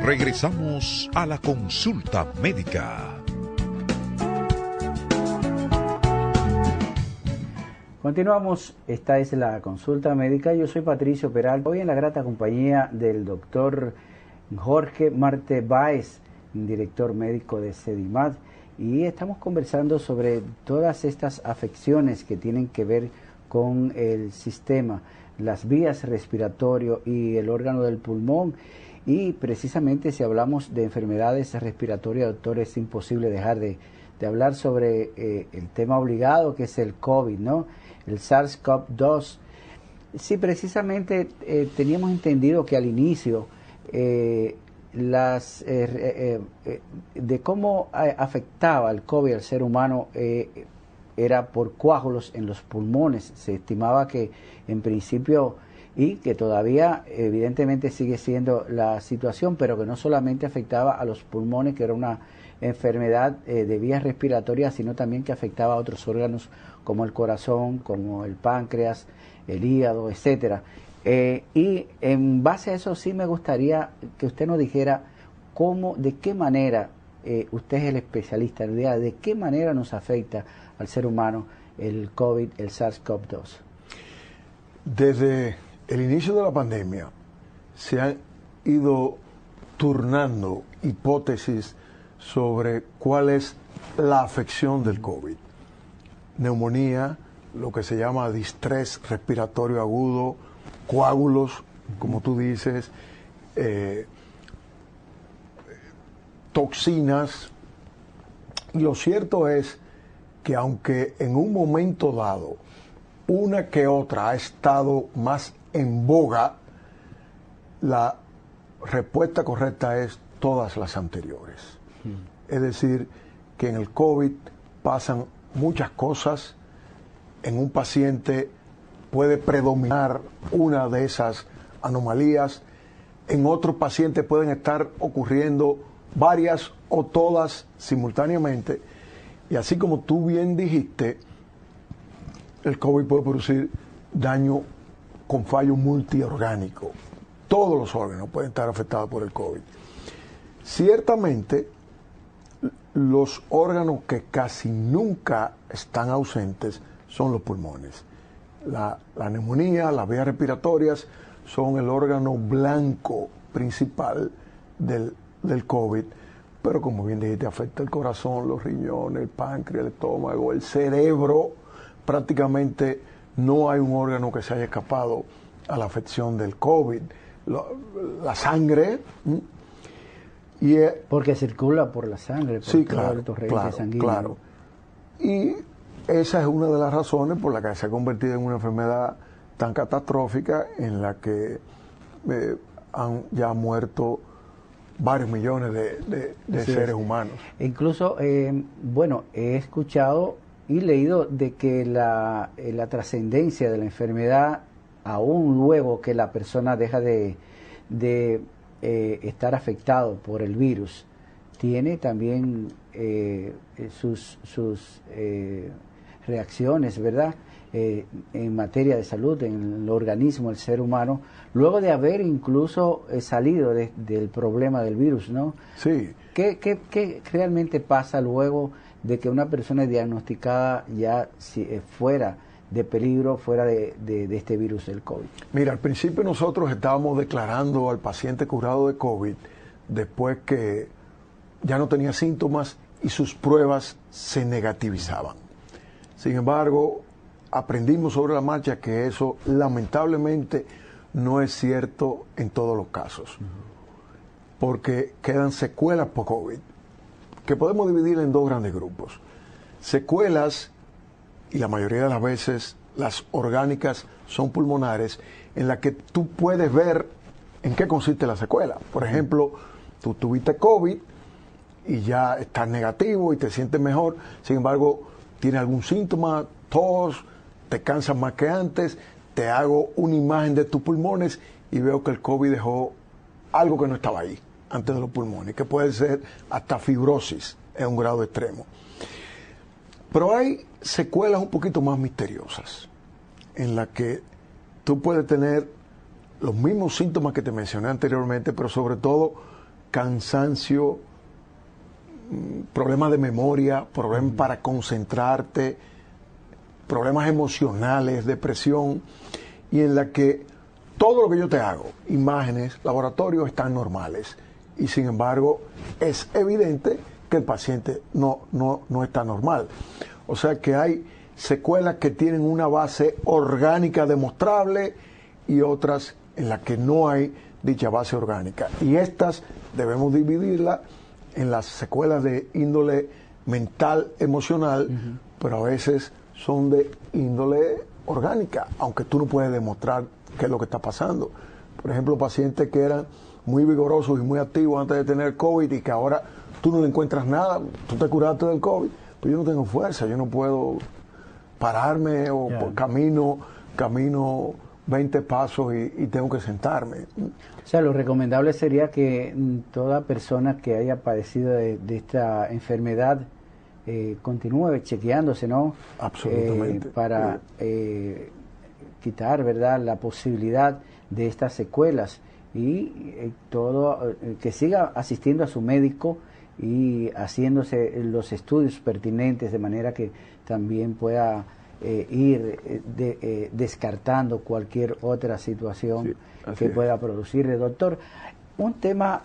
Regresamos a la consulta médica. Continuamos, esta es la consulta médica. Yo soy Patricio Peralta, hoy en la grata compañía del doctor Jorge Marte Báez, director médico de Sedimat, y estamos conversando sobre todas estas afecciones que tienen que ver con el sistema, las vías respiratorio y el órgano del pulmón. Y precisamente si hablamos de enfermedades respiratorias, doctor, es imposible dejar de hablar sobre el tema obligado que es el COVID, ¿no? El SARS-CoV-2. Sí, precisamente teníamos entendido que al inicio de cómo afectaba el COVID al ser humano era por coágulos en los pulmones. Se estimaba que en principio, y que todavía evidentemente sigue siendo la situación, pero que no solamente afectaba a los pulmones, que era una enfermedad de vías respiratorias, sino también que afectaba a otros órganos como el corazón, como el páncreas, el hígado, etcétera. Y en base a eso sí me gustaría que usted nos dijera de qué manera, usted es el especialista en realidad, de qué manera nos afecta al ser humano el COVID, el SARS-CoV-2. Desde el inicio de la pandemia se han ido turnando hipótesis sobre cuál es la afección del COVID. Neumonía, lo que se llama distrés respiratorio agudo, coágulos, como tú dices, toxinas. Y lo cierto es que aunque en un momento dado una que otra ha estado más en boga, la respuesta correcta es todas las anteriores. Es decir, que en el COVID pasan muchas cosas. En un paciente puede predominar una de esas anomalías. En otro paciente pueden estar ocurriendo varias o todas simultáneamente. Y así como tú bien dijiste, el COVID puede producir daño con fallo multiorgánico. Todos los órganos pueden estar afectados por el COVID. Ciertamente, los órganos que casi nunca están ausentes son los pulmones. La neumonía, las vías respiratorias son el órgano blanco principal del COVID, pero como bien dijiste, afecta el corazón, los riñones, el páncreas, el estómago, el cerebro. Prácticamente no hay un órgano que se haya escapado a la afección del COVID. La sangre. Porque circula por la sangre, por sí, todo el torrente sanguíneo. Claro. Y esa es una de las razones por la que se ha convertido en una enfermedad tan catastrófica en la que han ya muerto varios millones de seres humanos. Incluso, bueno, he escuchado y leído de que la trascendencia de la enfermedad, aún luego que la persona deja de estar afectado por el virus, tiene también sus reacciones, ¿verdad? En materia de salud, en el organismo del ser humano, luego de haber incluso salido del problema del virus, ¿no? Sí. ¿Qué realmente pasa luego de que una persona es diagnosticada ya fuera de peligro, fuera de este virus del COVID? Mira, al principio nosotros estábamos declarando al paciente curado de COVID después que ya no tenía síntomas y sus pruebas se negativizaban. Sin embargo, aprendimos sobre la marcha que eso lamentablemente no es cierto en todos los casos, porque quedan secuelas por COVID, que podemos dividir en dos grandes grupos. Secuelas, y la mayoría de las veces las orgánicas son pulmonares, en las que tú puedes ver en qué consiste la secuela. Por ejemplo, tú tuviste COVID y ya estás negativo y te sientes mejor, sin embargo, tienes algún síntoma, tos, te cansas más que antes, te hago una imagen de tus pulmones y veo que el COVID dejó algo que no estaba ahí antes de los pulmones, que puede ser hasta fibrosis en un grado extremo. Pero hay secuelas un poquito más misteriosas, en las que tú puedes tener los mismos síntomas que te mencioné anteriormente, pero sobre todo cansancio, problemas de memoria, problemas para concentrarte, problemas emocionales, depresión, y en la que todo lo que yo te hago, imágenes, laboratorios, están normales. Y sin embargo, es evidente que el paciente no está normal. O sea que hay secuelas que tienen una base orgánica demostrable y otras en las que no hay dicha base orgánica. Y estas debemos dividirlas en las secuelas de índole mental, emocional, pero a veces son de índole orgánica, aunque tú no puedes demostrar qué es lo que está pasando. Por ejemplo, pacientes que eran muy vigorosos y muy activos antes de tener COVID y que ahora tú no le encuentras nada, tú te curaste del COVID, pero yo no tengo fuerza, yo no puedo pararme o camino 20 pasos y tengo que sentarme. O sea, lo recomendable sería que toda persona que haya padecido de esta enfermedad continúe chequeándose, ¿no? Absolutamente. Para quitar, ¿verdad?, la posibilidad de estas secuelas y que siga asistiendo a su médico y haciéndose los estudios pertinentes de manera que también pueda ir descartando cualquier otra situación que pueda producirle. Doctor, un tema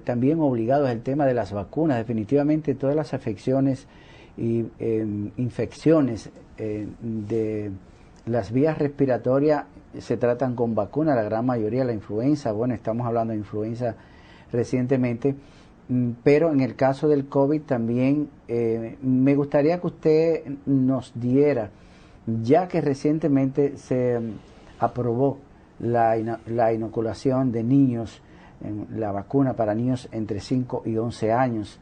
también obligado es el tema de las vacunas. Definitivamente todas las afecciones y infecciones de las vías respiratorias se tratan con vacuna, la gran mayoría, la influenza, bueno, estamos hablando de influenza recientemente, pero en el caso del COVID también me gustaría que usted nos diera, ya que recientemente se aprobó la inoculación de niños, la vacuna para niños entre 5 y 11 años,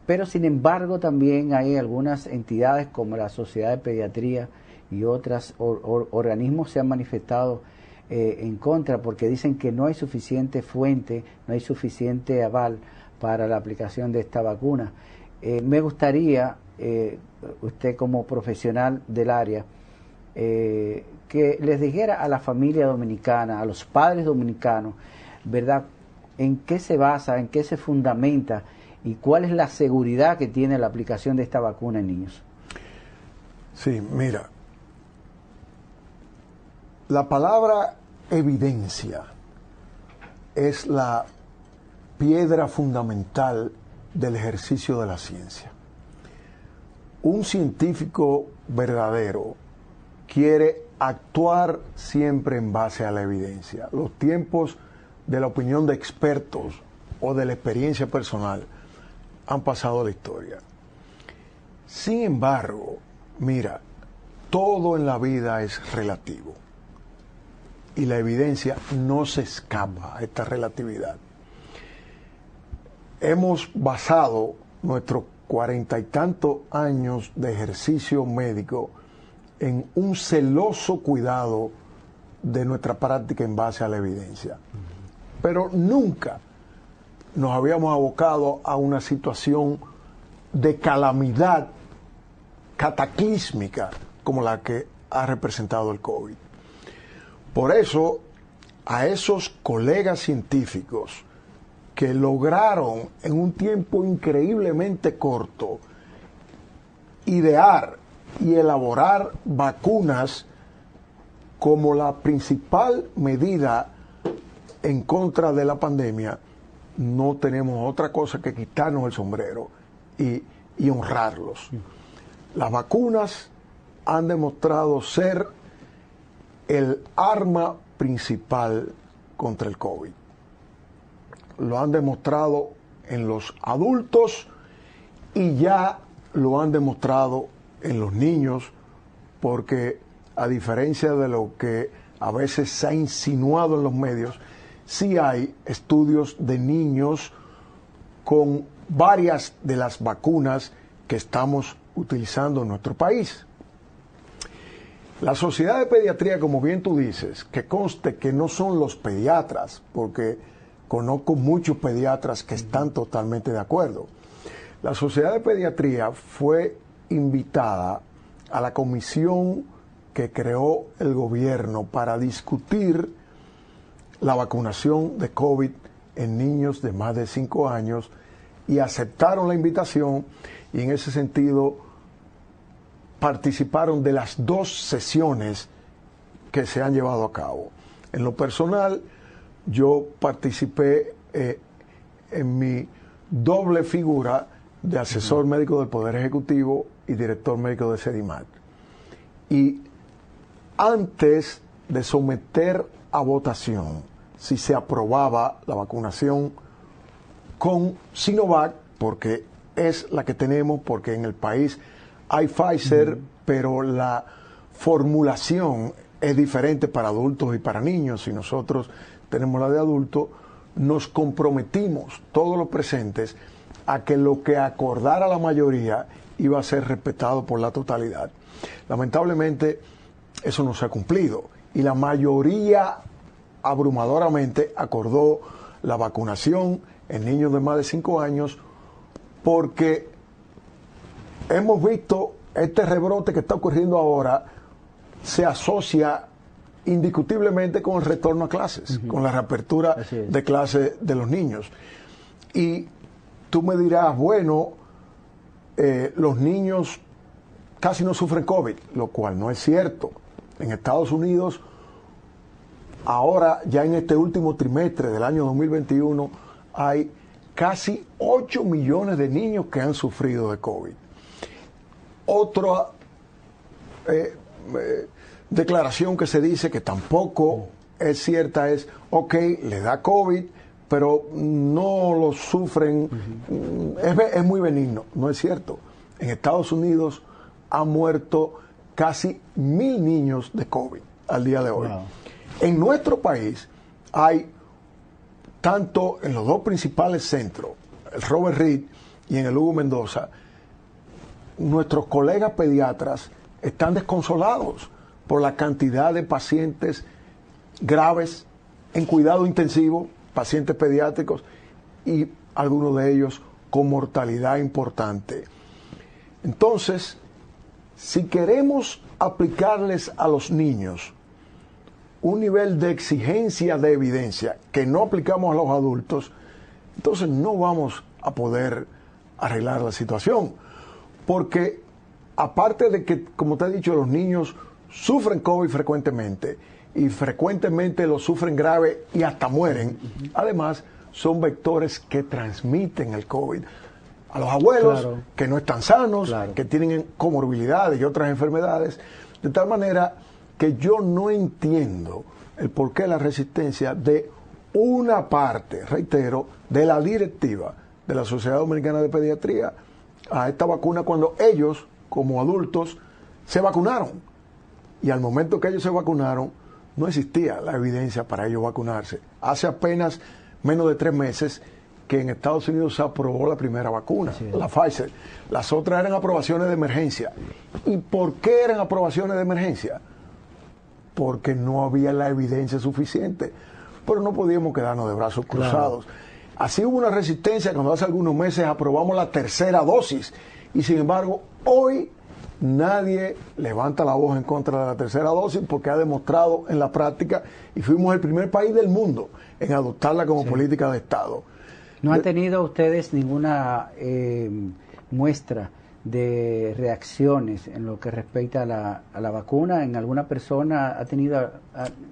pero sin embargo también hay algunas entidades como la Sociedad de Pediatría y otros organismos se han manifestado en contra porque dicen que no hay suficiente fuente, no hay suficiente aval para la aplicación de esta vacuna. Me gustaría, usted como profesional del área, que les dijera a la familia dominicana, a los padres dominicanos, ¿verdad?, en qué se basa, en qué se fundamenta y cuál es la seguridad que tiene la aplicación de esta vacuna en niños. Sí, mira, la palabra evidencia es la piedra fundamental del ejercicio de la ciencia. Un científico verdadero quiere actuar siempre en base a la evidencia. Los tiempos de la opinión de expertos o de la experiencia personal han pasado a la historia. Sin embargo, mira, todo en la vida es relativo y la evidencia no se escapa a esta relatividad. Hemos basado nuestros 40 y tantos años de ejercicio médico en un celoso cuidado de nuestra práctica en base a la evidencia. Pero nunca nos habíamos abocado a una situación de calamidad cataclísmica como la que ha representado el COVID. Por eso, a esos colegas científicos que lograron en un tiempo increíblemente corto idear y elaborar vacunas como la principal medida en contra de la pandemia, no tenemos otra cosa que quitarnos el sombrero y honrarlos. Las vacunas han demostrado ser el arma principal contra el COVID. Lo han demostrado en los adultos y ya lo han demostrado en los niños, porque a diferencia de lo que a veces se ha insinuado en los medios, sí hay estudios de niños con varias de las vacunas que estamos utilizando en nuestro país. La Sociedad de Pediatría, como bien tú dices, que conste que no son los pediatras, porque conozco muchos pediatras que están totalmente de acuerdo. La Sociedad de Pediatría fue invitada a la comisión que creó el gobierno para discutir la vacunación de COVID en niños de más de 5 años y aceptaron la invitación y en ese sentido participaron de las 2 sesiones que se han llevado a cabo. En lo personal, yo participé en mi doble figura de asesor médico del Poder Ejecutivo y director médico de SEDIMAT. Y antes de someter a votación si se aprobaba la vacunación con Sinovac, porque es la que tenemos, porque en el país hay Pfizer, pero la formulación es diferente para adultos y para niños, y nosotros tenemos la de adultos, nos comprometimos, todos los presentes, a que lo que acordara la mayoría iba a ser respetado por la totalidad. Lamentablemente, eso no se ha cumplido, y la mayoría abrumadoramente acordó la vacunación en niños de más de 5 años, porque hemos visto este rebrote que está ocurriendo ahora se asocia indiscutiblemente con el retorno a clases, con la reapertura de clases de los niños. Y tú me dirás, bueno, los niños casi no sufren COVID, lo cual no es cierto. En Estados Unidos, ahora ya en este último trimestre del año 2021, hay casi 8 millones de niños que han sufrido de COVID. Otra declaración que se dice que tampoco es cierta es, ok, le da COVID, pero no lo sufren, es muy benigno. No es cierto. En Estados Unidos han muerto casi 1.000 niños de COVID al día de hoy. Wow. En nuestro país hay, tanto en los 2 principales centros, el Robert Reed y en el Hugo Mendoza, nuestros colegas pediatras están desconsolados por la cantidad de pacientes graves en cuidado intensivo, pacientes pediátricos, y algunos de ellos con mortalidad importante. Entonces, si queremos aplicarles a los niños un nivel de exigencia de evidencia que no aplicamos a los adultos, entonces no vamos a poder arreglar la situación. Porque aparte de que, como te he dicho, los niños sufren COVID frecuentemente y frecuentemente lo sufren grave y hasta mueren, además son vectores que transmiten el COVID a los abuelos, claro, que no están sanos, claro, que tienen comorbilidades y otras enfermedades, de tal manera que yo no entiendo el porqué de la resistencia de una parte, reitero, de la directiva de la Sociedad Dominicana de Pediatría a esta vacuna, cuando ellos, como adultos, se vacunaron. Y al momento que ellos se vacunaron, no existía la evidencia para ellos vacunarse. Hace apenas menos de 3 meses que en Estados Unidos se aprobó la primera vacuna, la Pfizer. Las otras eran aprobaciones de emergencia. ¿Y por qué eran aprobaciones de emergencia? Porque no había la evidencia suficiente. Pero no podíamos quedarnos de brazos cruzados. Claro. Así hubo una resistencia cuando hace algunos meses aprobamos la 3ª dosis. Y sin embargo, hoy nadie levanta la voz en contra de la 3ª dosis porque ha demostrado en la práctica, y fuimos el primer país del mundo en adoptarla como política de Estado. ¿No han tenido ustedes ninguna muestra de reacciones en lo que respecta a la vacuna? ¿En alguna persona ha tenido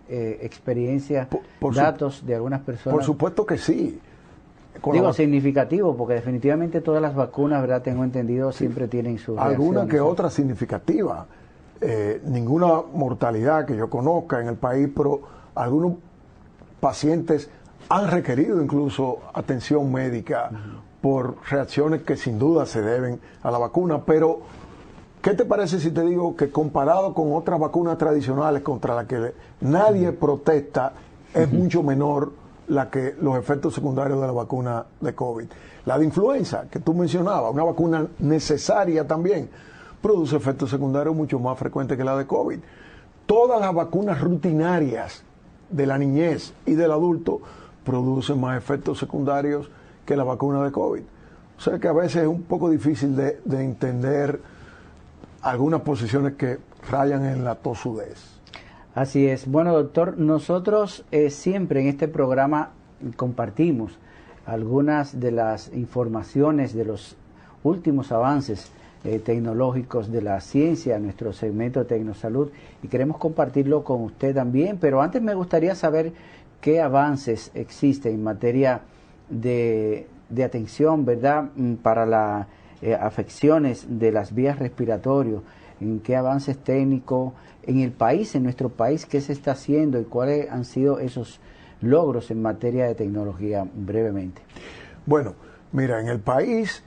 experiencia, datos de algunas personas? Por supuesto que sí. Digo, significativo, porque definitivamente todas las vacunas, ¿verdad? Tengo entendido, siempre tienen sus alguna que otra significativa. Ninguna mortalidad que yo conozca en el país, pero algunos pacientes han requerido incluso atención médica por reacciones que sin duda se deben a la vacuna. Pero, ¿qué te parece si te digo que comparado con otras vacunas tradicionales contra las que nadie protesta, es mucho menor los efectos secundarios de la vacuna de COVID? La de influenza, que tú mencionabas, una vacuna necesaria también, produce efectos secundarios mucho más frecuentes que la de COVID. Todas las vacunas rutinarias de la niñez y del adulto producen más efectos secundarios que la vacuna de COVID. O sea que a veces es un poco difícil de entender algunas posiciones que rayan en la tosudez. Así es. Bueno, doctor, nosotros siempre en este programa compartimos algunas de las informaciones de los últimos avances tecnológicos de la ciencia, nuestro segmento de Tecnosalud, y queremos compartirlo con usted también, pero antes me gustaría saber qué avances existen en materia de atención, ¿verdad?, para las afecciones de las vías respiratorias, en qué avances técnicos en el país, en nuestro país, qué se está haciendo y cuáles han sido esos logros en materia de tecnología, brevemente. Bueno, mira, en el país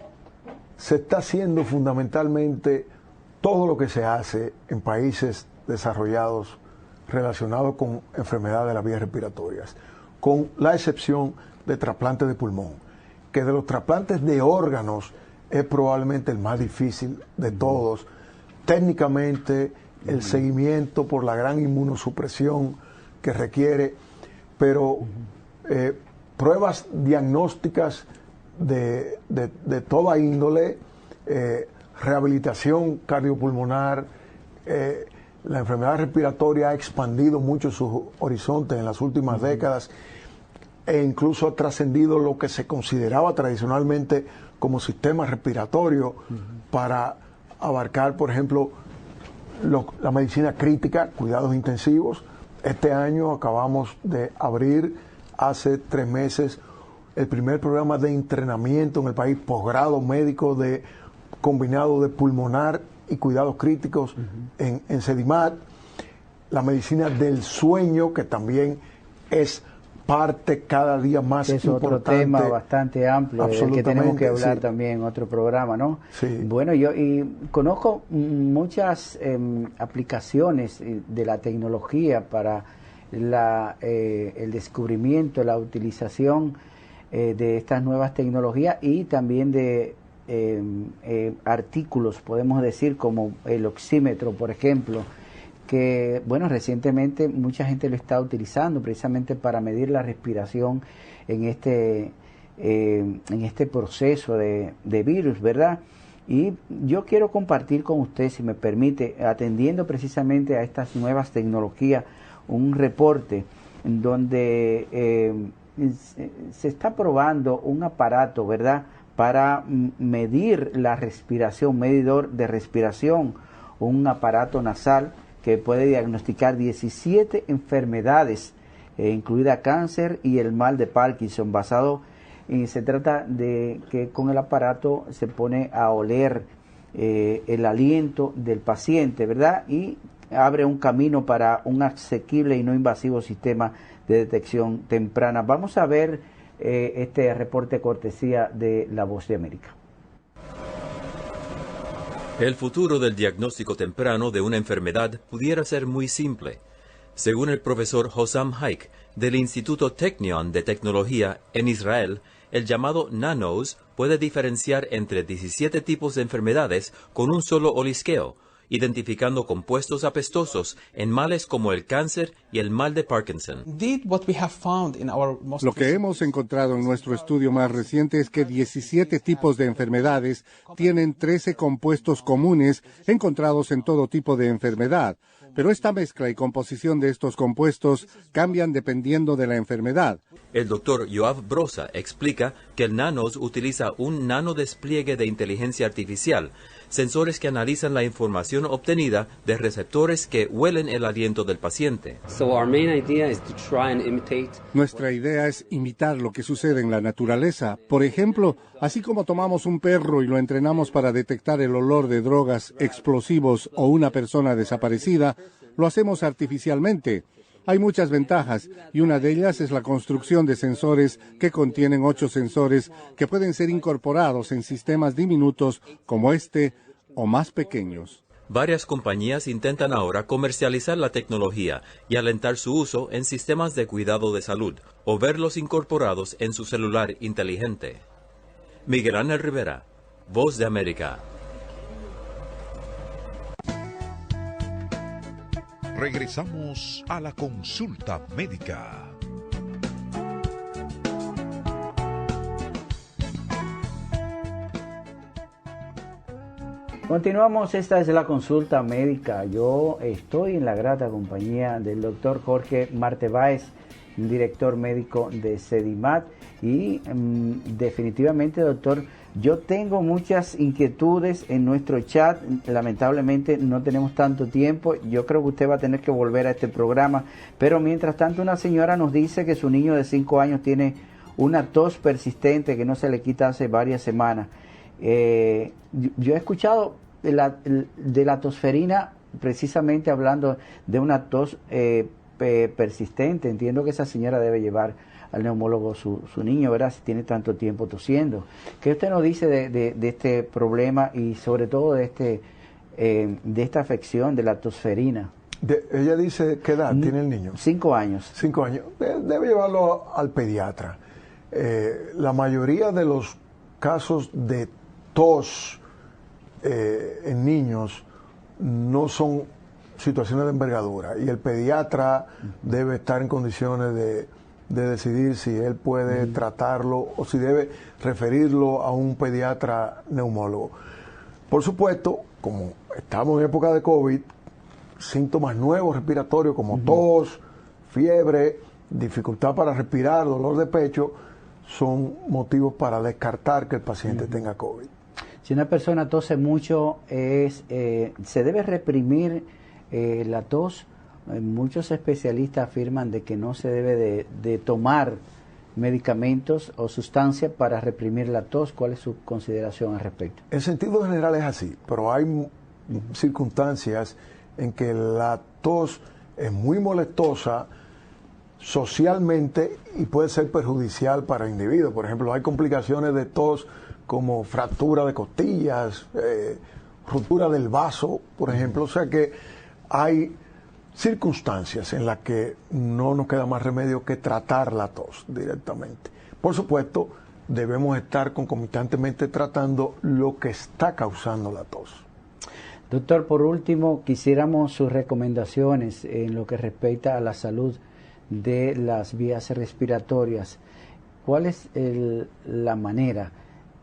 se está haciendo fundamentalmente todo lo que se hace en países desarrollados relacionados con enfermedades de las vías respiratorias, con la excepción de trasplantes de pulmón, que de los trasplantes de órganos es probablemente el más difícil de todos. Técnicamente, el seguimiento por la gran inmunosupresión que requiere, pero pruebas diagnósticas de toda índole, rehabilitación cardiopulmonar, la enfermedad respiratoria ha expandido mucho sus horizontes en las últimas décadas e incluso ha trascendido lo que se consideraba tradicionalmente como sistema respiratorio para abarcar, por ejemplo, la medicina crítica, cuidados intensivos. Este año acabamos de abrir, hace 3 meses, el primer programa de entrenamiento en el país, posgrado médico combinado de pulmonar y cuidados críticos en SEDIMAT. La medicina del sueño, que también es parte cada día más importante. Es otro tema bastante amplio, del que tenemos que hablar también en otro programa, ¿no? Sí. Bueno, yo conozco muchas aplicaciones de la tecnología para el descubrimiento, la utilización de estas nuevas tecnologías y también de artículos, podemos decir, como el oxímetro, por ejemplo, que, bueno, recientemente mucha gente lo está utilizando precisamente para medir la respiración en este proceso de virus, ¿verdad? Y yo quiero compartir con usted, si me permite, atendiendo precisamente a estas nuevas tecnologías, un reporte donde se está probando un aparato, ¿verdad?, para medir la respiración, medidor de respiración, un aparato nasal que puede diagnosticar 17 enfermedades, incluida cáncer y el mal de Parkinson, se trata de que con el aparato se pone a oler el aliento del paciente, ¿verdad?, y abre un camino para un asequible y no invasivo sistema de detección temprana. Vamos a ver este reporte cortesía de La Voz de América. El futuro del diagnóstico temprano de una enfermedad pudiera ser muy simple. Según el profesor Hossam Haik del Instituto Technion de Tecnología en Israel, el llamado NANOS puede diferenciar entre 17 tipos de enfermedades con un solo olisqueo, identificando compuestos apestosos en males como el cáncer y el mal de Parkinson. Lo que hemos encontrado en nuestro estudio más reciente es que 17 tipos de enfermedades tienen 13 compuestos comunes encontrados en todo tipo de enfermedad, pero esta mezcla y composición de estos compuestos cambian dependiendo de la enfermedad. El doctor Yoav Brosa explica que el NANOS utiliza un nanodespliegue de inteligencia artificial, sensores que analizan la información obtenida de receptores que huelen el aliento del paciente. Nuestra idea es imitar lo que sucede en la naturaleza. Por ejemplo, así como tomamos un perro y lo entrenamos para detectar el olor de drogas, explosivos o una persona desaparecida, lo hacemos artificialmente. Hay muchas ventajas y una de ellas es la construcción de sensores que contienen 8 sensores que pueden ser incorporados en sistemas diminutos como este o más pequeños. Varias compañías intentan ahora comercializar la tecnología y alentar su uso en sistemas de cuidado de salud o verlos incorporados en su celular inteligente. Miguel Ángel Rivera, Voz de América. Regresamos a la consulta médica. Continuamos, esta es la consulta médica. Yo estoy en la grata compañía del doctor Jorge Marte Báez, director médico de Sedimat. Y definitivamente, doctor, yo tengo muchas inquietudes en nuestro chat. Lamentablemente no tenemos tanto tiempo. Yo creo que usted va a tener que volver a este programa. Pero mientras tanto, una señora nos dice que su niño de 5 años tiene una tos persistente que no se le quita hace varias semanas. Yo he escuchado de la tosferina, precisamente hablando de una tos persistente. Entiendo que esa señora debe llevar al neumólogo su niño, ¿verdad? Si tiene tanto tiempo tosiendo. ¿Qué usted nos dice de este problema y sobre todo de esta afección de la tosferina? Ella dice, ¿qué edad tiene el niño? 5 años. 5 años. Debe llevarlo al pediatra. La mayoría de los casos de tos en niños no son situaciones de envergadura y el pediatra debe estar en condiciones de decidir si él puede tratarlo o si debe referirlo a un pediatra neumólogo. Por supuesto, como estamos en época de COVID, síntomas nuevos respiratorios como tos, fiebre, dificultad para respirar, dolor de pecho, son motivos para descartar que el paciente tenga COVID. Si una persona tose mucho, ¿se debe reprimir la tos? Muchos especialistas afirman de que no se debe de tomar medicamentos o sustancias para reprimir la tos. ¿Cuál es su consideración al respecto? En sentido general es así, pero hay circunstancias en que la tos es muy molestosa socialmente y puede ser perjudicial para el individuo. Por ejemplo, hay complicaciones de tos como fractura de costillas, ruptura del vaso, por ejemplo. O sea que hay circunstancias en las que no nos queda más remedio que tratar la tos directamente. Por supuesto, debemos estar concomitantemente tratando lo que está causando la tos. Doctor, por último, quisiéramos sus recomendaciones en lo que respecta a la salud de las vías respiratorias. ¿Cuál es la manera,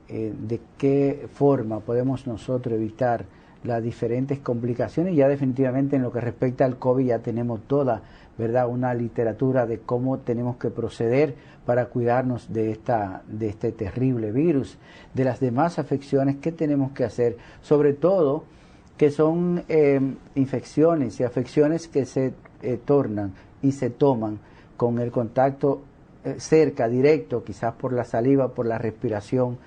de qué forma podemos nosotros evitar las diferentes complicaciones? Ya definitivamente en lo que respecta al COVID ya tenemos toda, ¿verdad?, una literatura de cómo tenemos que proceder para cuidarnos de este terrible virus. De las demás afecciones, ¿qué tenemos que hacer? Sobre todo que son infecciones y afecciones que se tornan y se toman con el contacto cerca, directo, quizás por la saliva, por la respiración,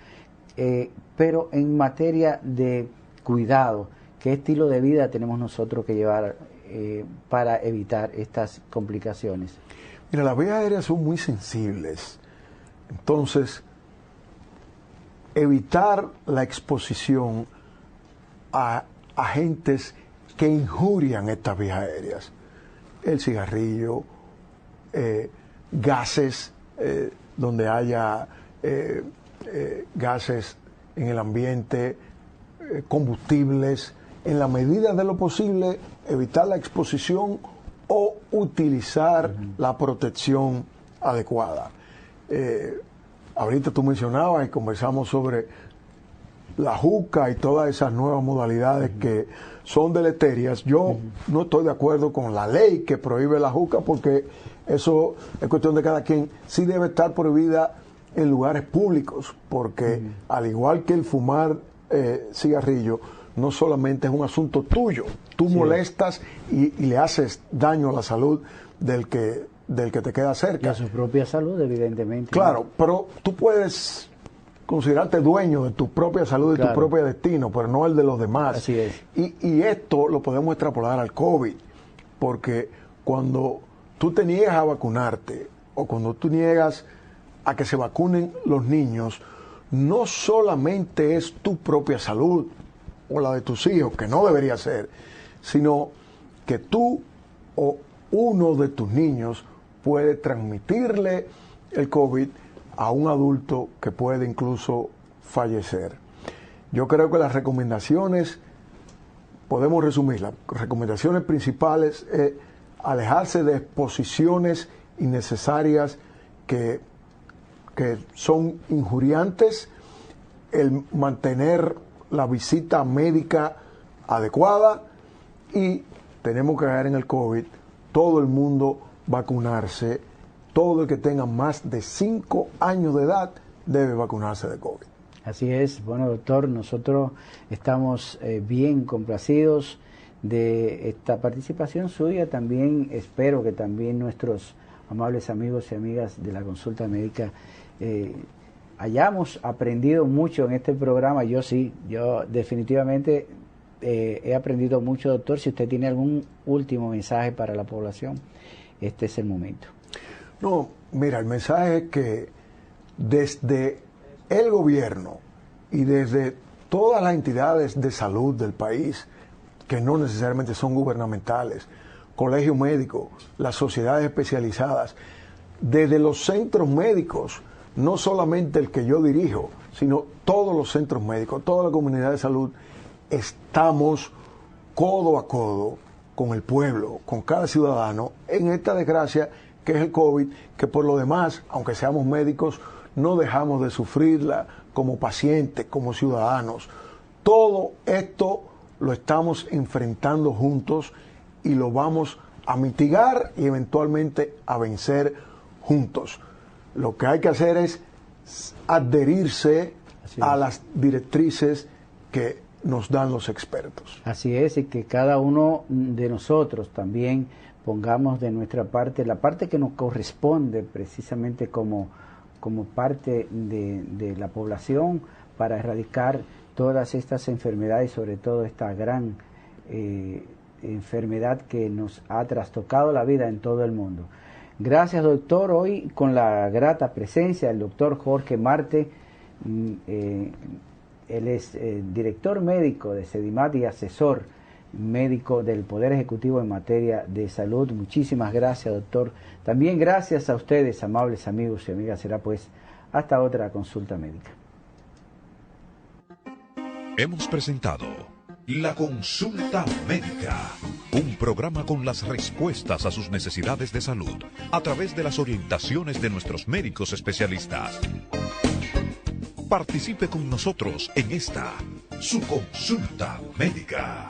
pero en materia de cuidado, ¿qué estilo de vida tenemos nosotros que llevar para evitar estas complicaciones? Mira, las vías aéreas son muy sensibles, entonces evitar la exposición a agentes que injurian estas vías aéreas, el cigarrillo, gases, donde haya gases en el ambiente, combustibles, en la medida de lo posible evitar la exposición o utilizar la protección adecuada. Ahorita tú mencionabas y conversamos sobre la juca y todas esas nuevas modalidades que son deleterias. Yo no estoy de acuerdo con la ley que prohíbe la juca, porque eso es cuestión de cada quien. Sí debe estar prohibida en lugares públicos, porque al igual que el fumar cigarrillo, no solamente es un asunto tuyo, tú molestas y le haces daño a la salud del que te queda cerca. Y a su propia salud, evidentemente. Claro, pero tú puedes considerarte dueño de tu propia salud y tu propio destino, pero no el de los demás. Así es. Y esto lo podemos extrapolar al COVID, porque cuando tú te niegas a vacunarte o cuando tú niegas a que se vacunen los niños, no solamente es tu propia salud o la de tus hijos, que no debería ser, sino que tú o uno de tus niños puede transmitirle el COVID a un adulto que puede incluso fallecer. Yo creo que las recomendaciones, podemos resumir, las recomendaciones principales es alejarse de exposiciones innecesarias que son injuriantes, el mantener la visita médica adecuada y tenemos que caer en el COVID, todo el mundo vacunarse, todo el que tenga más de 5 años de edad debe vacunarse de COVID. Así es. Bueno, doctor, nosotros estamos bien complacidos de esta participación suya. También espero que también nuestros amables amigos y amigas de la consulta médica hayamos aprendido mucho en este programa. Yo sí, yo definitivamente he aprendido mucho, doctor. Si usted tiene algún último mensaje para la población, este es el momento. No, mira, el mensaje es que desde el gobierno y desde todas las entidades de salud del país, que no necesariamente son gubernamentales, colegio médico, las sociedades especializadas, desde los centros médicos, no solamente el que yo dirijo, sino todos los centros médicos, toda la comunidad de salud, estamos codo a codo con el pueblo, con cada ciudadano, en esta desgracia que es el COVID, que por lo demás, aunque seamos médicos, no dejamos de sufrirla como pacientes, como ciudadanos. Todo esto lo estamos enfrentando juntos y lo vamos a mitigar y eventualmente a vencer juntos. Lo que hay que hacer es adherirse a las directrices que nos dan los expertos. Así es, y que cada uno de nosotros también pongamos de nuestra parte, la parte que nos corresponde precisamente como parte de la población para erradicar todas estas enfermedades, sobre todo esta gran enfermedad que nos ha trastocado la vida en todo el mundo. Gracias, doctor. Hoy con la grata presencia del doctor Jorge Marte, él es director médico de Sedimat y asesor médico del Poder Ejecutivo en materia de salud. Muchísimas gracias, doctor. También gracias a ustedes, amables amigos y amigas. Será pues hasta otra consulta médica. Hemos presentado La Consulta Médica, un programa con las respuestas a sus necesidades de salud a través de las orientaciones de nuestros médicos especialistas. Participe con nosotros en esta, su consulta médica.